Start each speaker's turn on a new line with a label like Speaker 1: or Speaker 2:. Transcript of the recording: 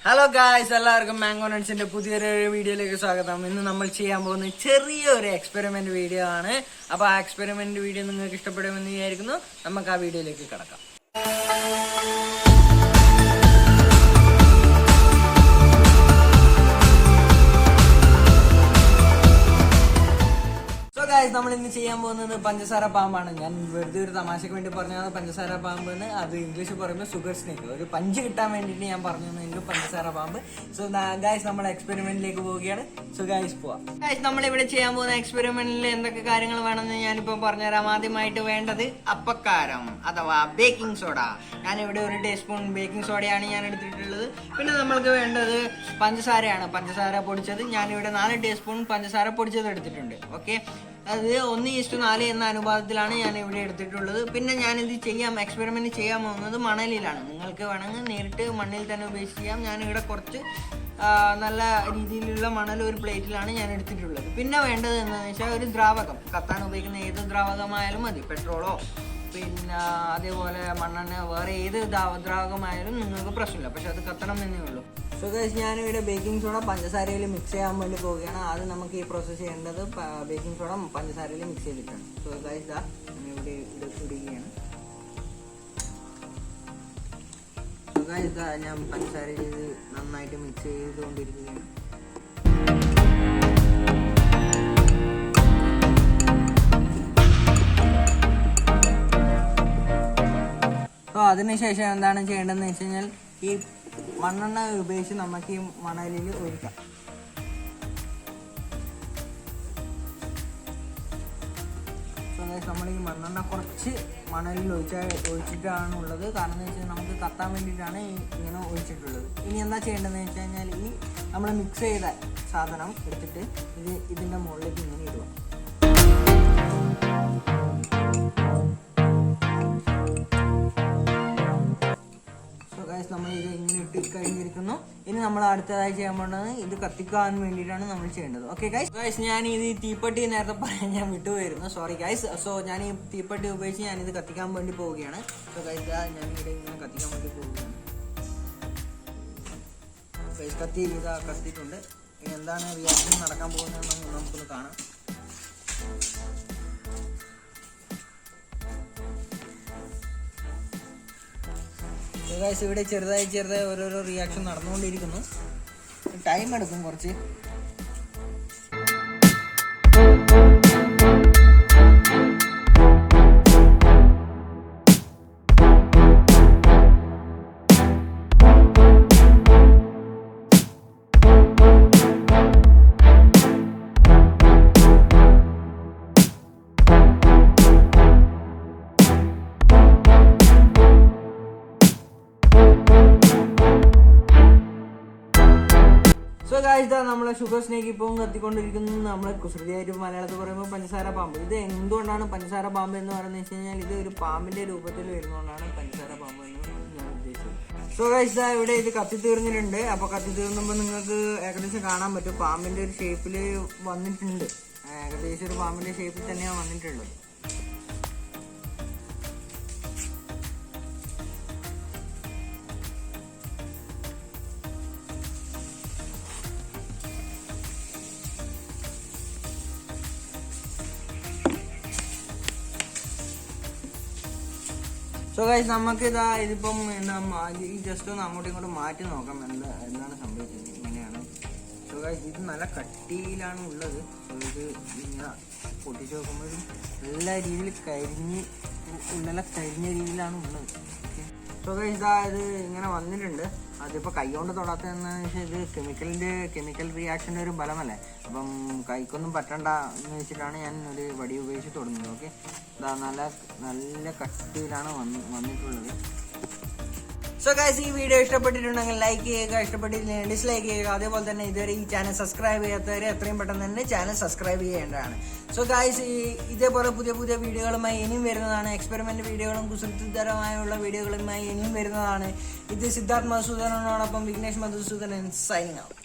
Speaker 1: Hello guys, എല്ലാവർക്കും mango നട്ട്സിന്റെ പുതിയൊരു വീഡിയോയിലേക്ക് സ്വാഗതം. ഇന്ന് നമ്മൾ ചെയ്യാൻ പോകുന്ന ചെറിയൊരു എക്സ്പെരിമെന്റ് വീഡിയോ ആണ്. അപ്പൊ ആ എക്സ്പെരിമെന്റ് വീഡിയോ നിങ്ങൾക്ക് ഇഷ്ടപ്പെടുമെന്ന് വിചാരിക്കുന്നു. നമുക്ക് ആ വീഡിയോയിലേക്ക് കിടക്കാം. നമ്മൾ ഇന്ന് ചെയ്യാൻ പോകുന്നത് പഞ്ചസാര പാമ്പാണ്. ഞാൻ വെറുതെ ഒരു തമാശക്ക് വേണ്ടി പറഞ്ഞതാണ് പഞ്ചസാര പാമ്പ് എന്ന്. അത് ഇംഗ്ലീഷ് പറയുമ്പോൾ ഷുഗർ സ്നേക്ക്. ഒരു പഞ്ച് കിട്ടാൻ വേണ്ടിയിട്ട് ഞാൻ പറഞ്ഞു പഞ്ചസാര പാമ്പ്. സോ ഗായ്സ്, നമ്മൾ എക്സ്പെരിമെന്റിലേക്ക് പോവുകയാണ്. സോ ഗായ്സ് പോവാം. ഗായ്സ്, നമ്മളിവിടെ ചെയ്യാൻ പോകുന്ന എക്സ്പെരിമെന്റിൽ എന്തൊക്കെ കാര്യങ്ങൾ വേണമെന്ന് ഞാനിപ്പോൾ പറഞ്ഞുതരാം. ആദ്യമായിട്ട് വേണ്ടത് അപ്പക്കാരം അഥവാ ബേക്കിംഗ് സോഡ. ഞാനിവിടെ 1 ടീസ്പൂൺ ബേക്കിംഗ് സോഡയാണ് ഞാൻ എടുത്തിട്ടുള്ളത്. പിന്നെ നമ്മൾക്ക് വേണ്ടത് പഞ്ചസാരയാണ്. പഞ്ചസാര പൊടിച്ചത് ഞാനിവിടെ 4 ടീസ്പൂൺ പഞ്ചസാര പൊടിച്ചത് എടുത്തിട്ടുണ്ട്. ഓക്കെ, അത് 1:4 എന്ന അനുപാതത്തിലാണ് ഞാൻ ഇവിടെ എടുത്തിട്ടുള്ളത്. പിന്നെ ഞാനിത് എക്സ്പെരിമെന്റ് ചെയ്യാൻ പോകുന്നത് മണലിലാണ്. നിങ്ങൾക്ക് വേണമെങ്കിൽ നേരിട്ട് മണ്ണിൽ തന്നെ ഉപയോഗിച്ച് ചെയ്യാം. ഞാനിവിടെ കുറച്ച് നല്ല രീതിയിലുള്ള മണൽ ഒരു പ്ലേറ്റിലാണ് ഞാൻ എടുത്തിട്ടുള്ളത്. പിന്നെ വേണ്ടത് എന്താണെന്ന് വെച്ചാൽ ഒരു ദ്രാവകം. കത്താൻ ഉപയോഗിക്കുന്ന ഏത് ദ്രാവകമായാലും മതി. പെട്രോളോ പിന്നെ അതേപോലെ മണ്ണെണ്ണ, വേറെ ഏത് ദ്രാവകമായാലും നിങ്ങൾക്ക് പ്രശ്നമില്ല. പക്ഷെ അത് കത്തണം എന്നേ ഉള്ളൂ. സോ ഗൈസ്, ഞാനിവിടെ ബേക്കിംഗ് സോഡ പഞ്ചസാരയിൽ മിക്സ് ചെയ്യാൻ വേണ്ടി പോവുകയാണ്. ആദ്യം നമുക്ക് ഈ പ്രോസസ്സ് ചെയ്യേണ്ടത് ബേക്കിംഗ് സോഡ പഞ്ചസാരയിൽ മിക്സ് ചെയ്തിട്ടാണ്. സോ ഗൈസ്, ഞാനിവിടെ ഇടുകയാണ്. സോ ഗൈസ്, ഞാൻ പഞ്ചസാരയിൽ നന്നായിട്ട് മിക്സ് ചെയ്തുകൊണ്ടിരിക്കുകയാണ്. സോ അതിനുശേഷം എന്താണ് ചെയ്യേണ്ടതെന്ന് വെച്ച് കഴിഞ്ഞാൽ ഈ മണ്ണെണ്ണ ഉപയോഗിച്ച് നമുക്ക് ഈ മണലിൽ ഒഴിക്കാം. സോ നമ്മൾ ഈ മണ്ണെണ്ണ കുറച്ച് മണലിൽ ഒഴിച്ചിട്ടാണ് ഉള്ളത്. കാരണം എന്ന് വെച്ചാൽ നമുക്ക് കത്താൻ വേണ്ടിയിട്ടാണ് ഇങ്ങനെ ഒഴിച്ചിട്ടുള്ളത്. ഇനി എന്താ ചെയ്യേണ്ടതെന്ന് വെച്ച് കഴിഞ്ഞാൽ ഈ നമ്മൾ മിക്സ് ചെയ്ത സാധനം എടുത്തിട്ട് ഇതിൻ്റെ മുകളിലേക്ക് ഇങ്ങനെ ഇടുക. നമ്മൾ ഇത് ഇങ്ങനെ ഇട്ട് കഴിഞ്ഞിരിക്കുന്നു. ഇനി നമ്മൾ അടുത്തതായി ചെയ്യാൻ പോകുന്നത് ഇത് കത്തിക്കാൻ വേണ്ടിയിട്ടാണ് നമ്മൾ ചെയ്യേണ്ടത്. ഓക്കെ ഗൈസ്, ഞാൻ ഇത് തീപ്പെട്ടി നേരത്തെ പറയാൻ ഞാൻ വിട്ടുപോയിരുന്നു. Sorry guys. സോ ഞാൻ ഈ തീപ്പെട്ടി ഉപയോഗിച്ച് ഞാനിത് കത്തിക്കാൻ വേണ്ടി പോവുകയാണ്. സോ ഗൈസ്, ഞാനിവിടെ ഇങ്ങനെ കത്തിക്കാൻ വേണ്ടി പോവുകയാണ്. ഗൈസ്, കത്തിയിട്ടുണ്ട്. ഇനി എന്താണ് റിയാക്ഷൻ നടക്കാൻ പോകുന്നതെന്ന് നമുക്കൊന്ന് കാണാം. ഗൈസ്, ഇവിടെ ചെറുതായി ഓരോരോ റിയാക്ഷൻ നടന്നുകൊണ്ടിരിക്കുന്നു. ടൈം എടുക്കും കുറച്ച്. സോ ഗായ്സ്, നമ്മളെ ഷുഗർ സ്നേക്ക് ഇപ്പോൾ കത്തിക്കൊണ്ടിരിക്കുന്നു. നമ്മളെ കുസൃതിയായിട്ട് മലയാളത്തിൽ പറയുമ്പോൾ പഞ്ചസാര പാമ്പ്. ഇത് എന്തുകൊണ്ടാണ് പഞ്ചസാര പാമ്പ് എന്ന് പറയുന്നത് വെച്ച് കഴിഞ്ഞാൽ ഇത് ഒരു പാമ്പിന്റെ രൂപത്തിൽ വരുന്നതുകൊണ്ടാണ് പഞ്ചസാര പാമ്പ് എന്ന് ഞാൻ ഉദ്ദേശിച്ചത്. സോ ഗായ്സ്, ഇവിടെ ഇത് കത്തി തീർന്നിട്ടുണ്ട്. അപ്പോൾ കത്തി തീർന്നുമ്പോൾ നിങ്ങൾക്ക് ഏകദേശം കാണാൻ പറ്റും പാമ്പിന്റെ ഒരു ഷേപ്പിൽ വന്നിട്ടുണ്ട്. ഏകദേശം ഒരു പാമ്പിന്റെ ഷേപ്പിൽ തന്നെയാണ് വന്നിട്ടുള്ളത്. സോ ഗൈസ്, നമുക്ക് ഇതിപ്പം ഈ ജസ്റ്റ് ഒന്ന് അങ്ങോട്ടും ഇങ്ങോട്ടും മാറ്റി നോക്കാം എന്താണ് സംഭവിച്ചത്. ഇങ്ങനെയാണ്. സോ ഗൈസ്, ഇത് നല്ല കട്ടിയിലാണ് ഉള്ളത്. സോ ഇത് ഇങ്ങനെ പൊട്ടിച്ച് നോക്കുമ്പോൾ നല്ല രീതിയിൽ കരിഞ്ഞ രീതിയിലാണ് ഉള്ളത്. സോ ഗൈസ്, ഇത് ഇങ്ങനെ വന്നിട്ടുണ്ട്. അതിപ്പോൾ കൈകൊണ്ട് തൊടാത്തതെന്ന് വെച്ചാൽ ഇത് കെമിക്കൽ റിയാക്ഷൻ്റെ ഒരു ബലമല്ലേ. അപ്പം കൈക്കൊന്നും പറ്റണ്ട എന്ന് വെച്ചിട്ടാണ് ഞാൻ ഒരു വടി ഉപയോഗിച്ച് തൊടുന്നത്. ഓക്കെ, നല്ല കട്ടിയിലാണ് വന്നിട്ടുള്ളത്. സോ ഗൈസ്, ഈ വീഡിയോ ഇഷ്ടപ്പെട്ടിട്ടുണ്ടെങ്കിൽ ലൈക്ക് ചെയ്യുക, ഇഷ്ടപ്പെട്ടില്ലെങ്കിൽ ഡിസ്ലൈക്ക് ചെയ്യുക. അതേപോലെ തന്നെ ഇതുവരെ ഈ ചാനൽ സബ്സ്ക്രൈബ് ചെയ്യാത്തവരെ എത്രയും പെട്ടെന്ന് തന്നെ ചാനൽ സബ്സ്ക്രൈബ് ചെയ്യേണ്ടതാണ്. സോ ഗൈസ്, ഇതേപോലെ പുതിയ വീഡിയോകളുമായി ഇനിയും വരുന്നതാണ്. എക്സ്പെരിമെന്റ് വീഡിയോകളും കുസൃതിതരമായുള്ള വീഡിയോകളുമായി ഇനിയും വരുന്നതാണ്. ഇത് സിദ്ധാർത്ഥ് മധുസൂദനോടൊപ്പം വിഘ്നേഷ് മധുസൂദനൻ സൈനിങ് ഔട്ട്.